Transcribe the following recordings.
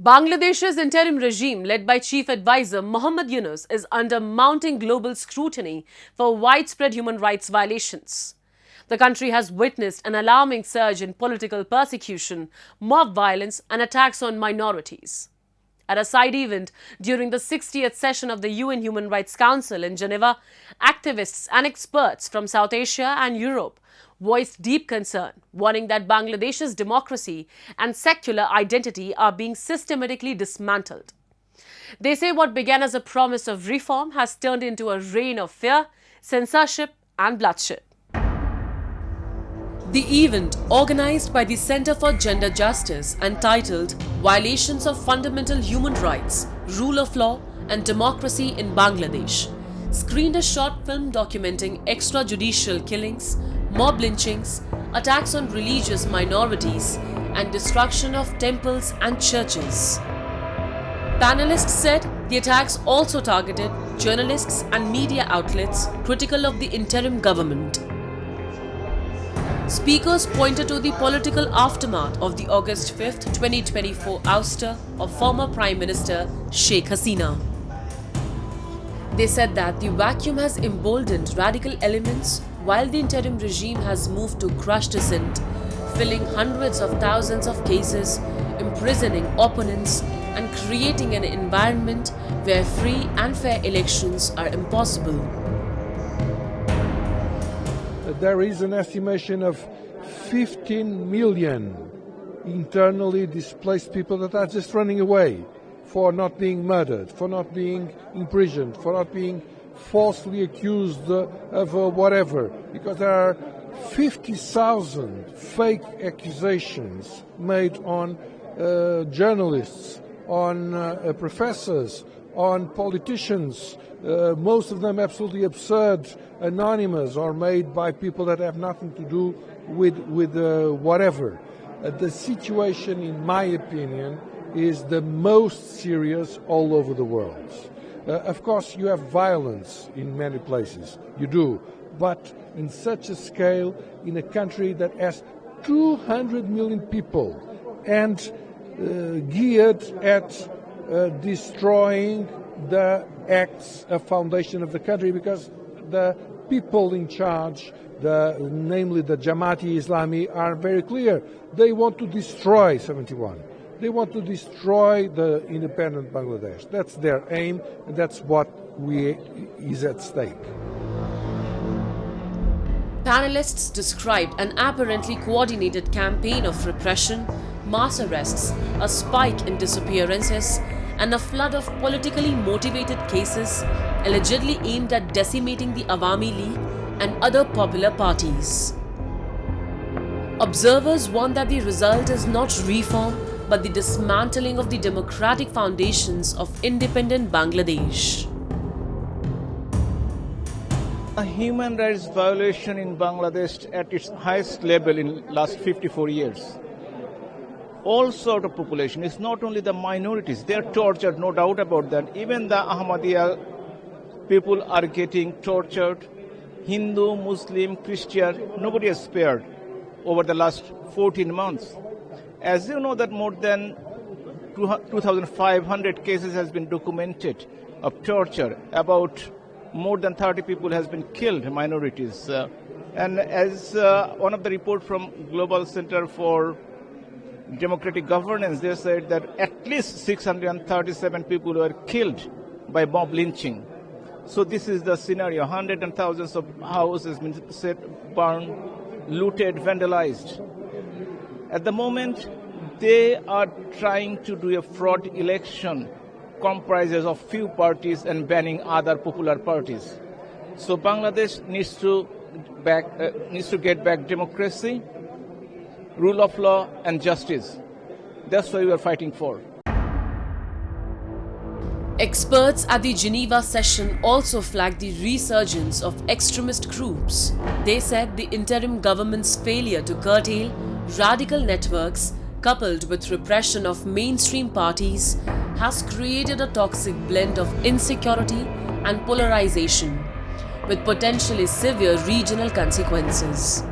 Bangladesh's interim regime, led by Chief Advisor Muhammad Yunus, is under mounting global scrutiny for widespread human rights violations. The country has witnessed an alarming surge in political persecution, mob violence, and attacks on minorities. At a side event during the 60th session of the UN Human Rights Council in Geneva, activists and experts from South Asia and Europe voiced deep concern, warning that Bangladesh's democracy and secular identity are being systematically dismantled. They say what began as a promise of reform has turned into a reign of fear, censorship, and bloodshed. The event, organized by the Center for Gender Justice and titled Violations of Fundamental Human Rights, Rule of Law and Democracy in Bangladesh, screened a short film documenting extrajudicial killings, mob lynchings, attacks on religious minorities, and destruction of temples and churches. Panelists said the attacks also targeted journalists and media outlets critical of the interim government. Speakers pointed to the political aftermath of the August 5, 2024 ouster of former Prime Minister Sheikh Hasina. They said that the vacuum has emboldened radical elements while the interim regime has moved to crush dissent, filling hundreds of thousands of cases, imprisoning opponents, and creating an environment where free and fair elections are impossible. There is an estimation of 15 million internally displaced people that are just running away for not being murdered, for not being imprisoned, for not being falsely accused of whatever, because there are 50,000 fake accusations made on journalists, on professors, on politicians, most of them absolutely absurd, anonymous, or made by people that have nothing to do with whatever. The situation, in my opinion, is the most serious all over the world. Of course, you have violence in many places, you do, but in such a scale, in a country that has 200 million people and geared at destroying the acts of foundation of the country, because the people in charge, namely the Jamaat-e-Islami, are very clear. They want to destroy 71. They want to destroy the independent Bangladesh. That's their aim, and that's what is at stake. Panelists described an apparently coordinated campaign of repression, mass arrests, a spike in disappearances, and a flood of politically motivated cases allegedly aimed at decimating the Awami League and other popular parties. Observers warn that the result is not reform, but the dismantling of the democratic foundations of independent Bangladesh. A human rights violation in Bangladesh at its highest level in last 54 years. All sort of population, it's not only the minorities, they are tortured, no doubt about that. Even the Ahmadiyya people are getting tortured. Hindu, Muslim, Christian, nobody is spared over the last 14 months. As you know, that more than 2,500 cases has been documented of torture. About more than 30 people has been killed, minorities. And as one of the report from Global Center for Democratic Governance, they said that at least 637 people were killed by mob lynching. So this is the scenario. Hundreds and thousands of houses have been set, burned, looted, vandalized. At the moment, they are trying to do a fraud election, comprises of few parties and banning other popular parties. So Bangladesh needs to get back democracy, rule of law and justice. That's what we are fighting for. Experts at the Geneva session also flagged the resurgence of extremist groups. They said the interim government's failure to curtail radical networks, coupled with repression of mainstream parties, has created a toxic blend of insecurity and polarization, with potentially severe regional consequences.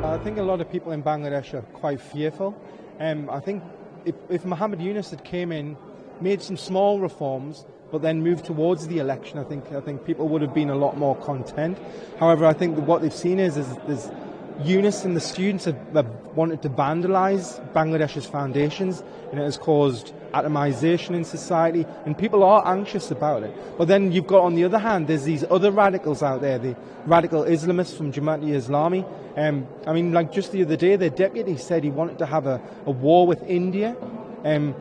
I think a lot of people in Bangladesh are quite fearful. I think if Muhammad Yunus had came in, made some small reforms, but then moved towards the election, I think people would have been a lot more content. However, I think that what they've seen is Yunus and the students have wanted to vandalise Bangladesh's foundations, and it has caused atomization in society, and people are anxious about it. But then you've got, on the other hand, there's these other radicals out there, the radical Islamists from Jamaat-e-Islami. I mean, like just the other day, their deputy said he wanted to have a war with India, and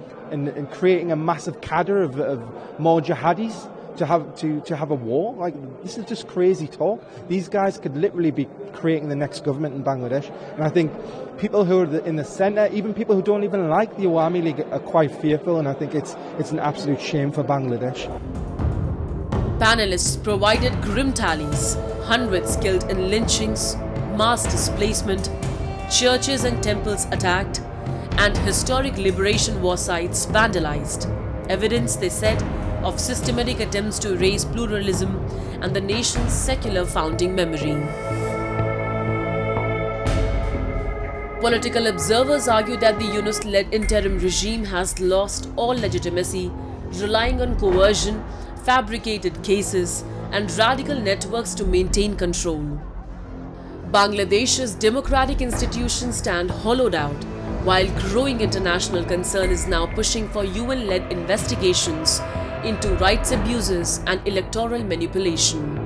creating a massive cadre of more jihadis to have a war. Like, this is just crazy talk. These guys could literally be creating the next government in Bangladesh. And I think people who are in the centre, even people who don't even like the Awami League, are quite fearful, and I think it's an absolute shame for Bangladesh. Panelists provided grim tallies: hundreds killed in lynchings, mass displacement, churches and temples attacked, and historic liberation war sites vandalized. Evidence, they said, of systematic attempts to erase pluralism and the nation's secular founding memory. Political observers argue that the Yunus-led interim regime has lost all legitimacy, relying on coercion, fabricated cases, and radical networks to maintain control. Bangladesh's democratic institutions stand hollowed out, while growing international concern is now pushing for UN-led investigations into rights abuses and electoral manipulation.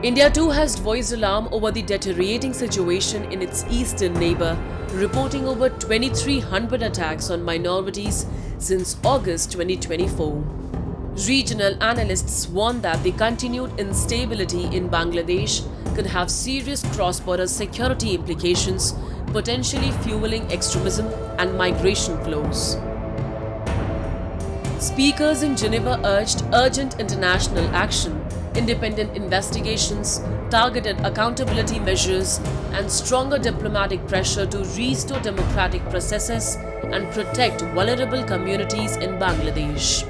India too has voiced alarm over the deteriorating situation in its eastern neighbour, reporting over 2,300 attacks on minorities since August 2024. Regional analysts warn that the continued instability in Bangladesh could have serious cross-border security implications, potentially fueling extremism and migration flows. Speakers in Geneva urged urgent international action, independent investigations, targeted accountability measures, and stronger diplomatic pressure to restore democratic processes and protect vulnerable communities in Bangladesh.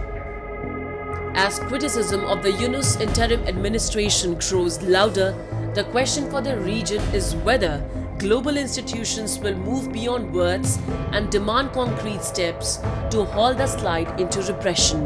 As criticism of the Yunus interim administration grows louder, the question for the region is whether global institutions will move beyond words and demand concrete steps to halt the slide into repression.